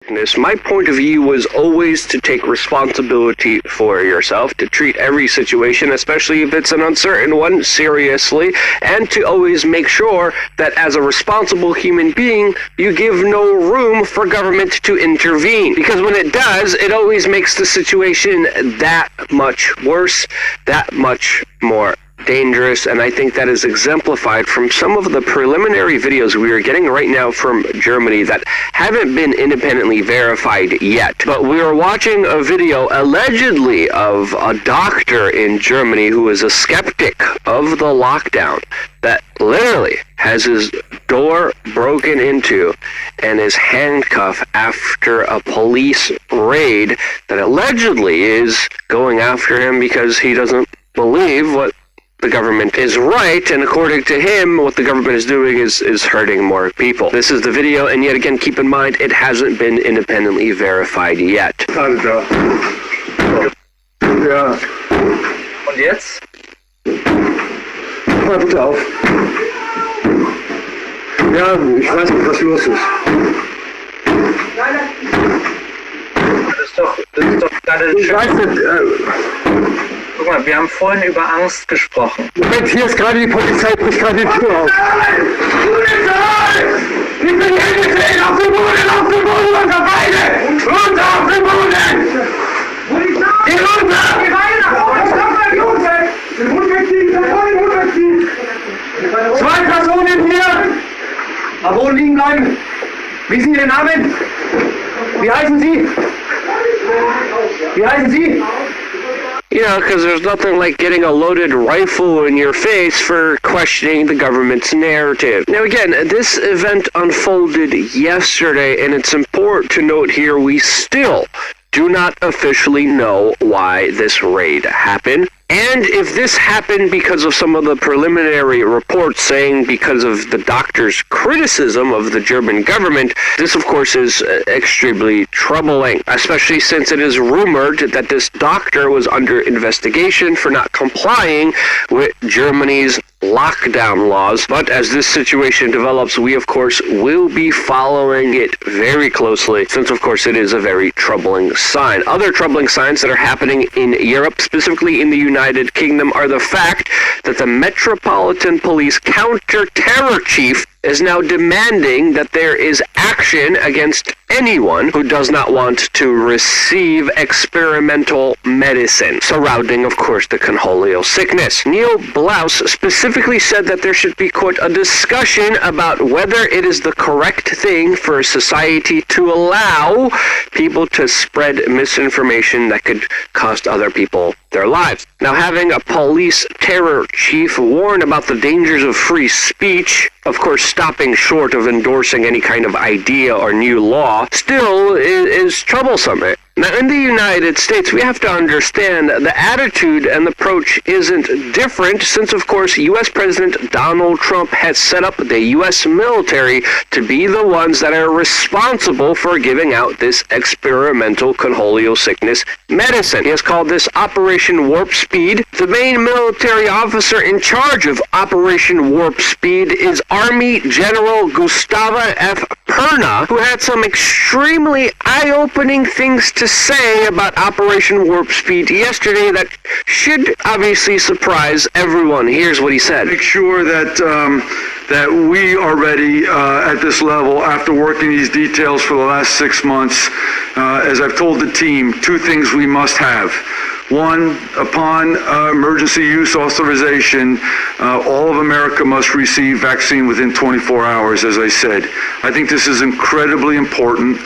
My point of view was always to take responsibility for yourself, to treat every situation, especially if it's an uncertain one, seriously, and to always make sure that as a responsible human being, you give no room for government to intervene. Because when it does, it always makes the situation that much worse, that much more dangerous, and I think that is exemplified from some of the preliminary videos we are getting right now from Germany that haven't been independently verified yet. But we are watching a video allegedly of a doctor in Germany who is a skeptic of the lockdown that literally has his door broken into and is handcuffed after a police raid that allegedly is going after him because he doesn't believe what the government is right, and according to him, what the government is doing is hurting more people. This is the video, and yet again, keep in mind, it hasn't been independently verified yet. Ja. Und jetzt? Mal bitte auf. Ja, ich weiß nicht, was los ist. Das ist doch gerade Ich weiß nicht, Guck mal, wir haben vorhin über Angst gesprochen. Moment, hier ist gerade die Polizei, bricht gerade die Tür auf. Polizei! Ich bin hier gesehen, auf dem Boden, unter Beine! Runter auf den Boden! Polizei! Geh runter! Geh weiter! Stopp mal, Jungs! Den Hund wegziehen, den Hund wegziehen! 2 Personen hier! Am Boden liegen bleiben! Wie sind Ihr Namen? Wie heißen Sie? Wie heißen Sie? You know, because there's nothing like getting a loaded rifle in your face for questioning the government's narrative. Now again, this event unfolded yesterday, and it's important to note here we still do not officially know why this raid happened. And if this happened because of some of the preliminary reports saying because of the doctor's criticism of the German government, this of course is extremely troubling, especially since it is rumored that this doctor was under investigation for not complying with Germany's lockdown laws. But as this situation develops, we of course will be following it very closely, since of course it is a very troubling sign. Other troubling signs that are happening in Europe, specifically in the United Kingdom, are the fact that the Metropolitan Police counter-terror chief is now demanding that there is action against anyone who does not want to receive experimental medicine surrounding, of course, the Konholio sickness. Neil Blouse specifically said that there should be, quote, a discussion about whether it is the correct thing for society to allow people to spread misinformation that could cost other people their lives. Now, having a police terror chief warn about the dangers of free speech, of course stopping short of endorsing any kind of idea or new law, still is troublesome. Now, in the United States, we have to understand the attitude and the approach isn't different, since, of course, U.S. President Donald Trump has set up the U.S. military to be the ones that are responsible for giving out this experimental Konholio sickness medicine. He has called this Operation Warp Speed. The main military officer in charge of Operation Warp Speed is Army General Gustavo F. Perna, who had some extremely eye-opening things to say about Operation Warp Speed yesterday that should obviously surprise everyone. Here's what he said. Make sure that that we are ready at this level after working these details for the last 6 months. As I've told the team, 2 things we must have. One, upon emergency use authorization, all of America must receive vaccine within 24 hours, as I said. I think this is incredibly important.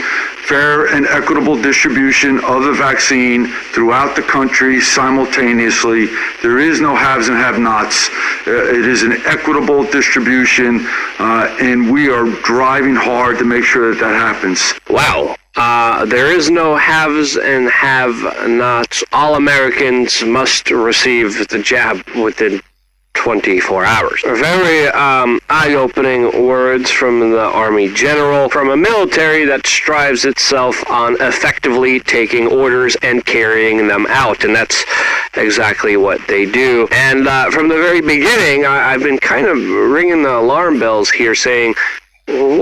Fair and equitable distribution of the vaccine throughout the country simultaneously. There is no haves and have-nots. It is an equitable distribution, and we are driving hard to make sure that that happens. Wow. There is no haves and have-nots. All Americans must receive the jab within 24 hours. Very eye-opening words from the Army General, from a military that strives itself on effectively taking orders and carrying them out, and that's exactly what they do. And from the very beginning, I've been kind of ringing the alarm bells here, saying,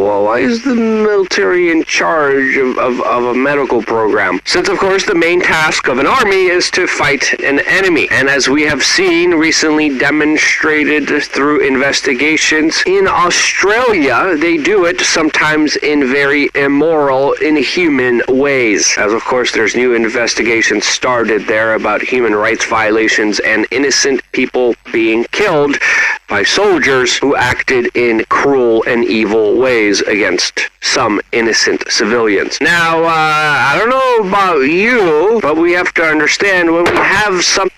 well, why is the military in charge of a medical program? Since, of course, the main task of an army is to fight an enemy. And as we have seen recently demonstrated through investigations, in Australia, they do it sometimes in very immoral, inhuman ways. As, of course, there's new investigations started there about human rights violations and innocent people being killed by soldiers who acted in cruel and evil ways against some innocent civilians. Now, I don't know about you, but we have to understand when we have something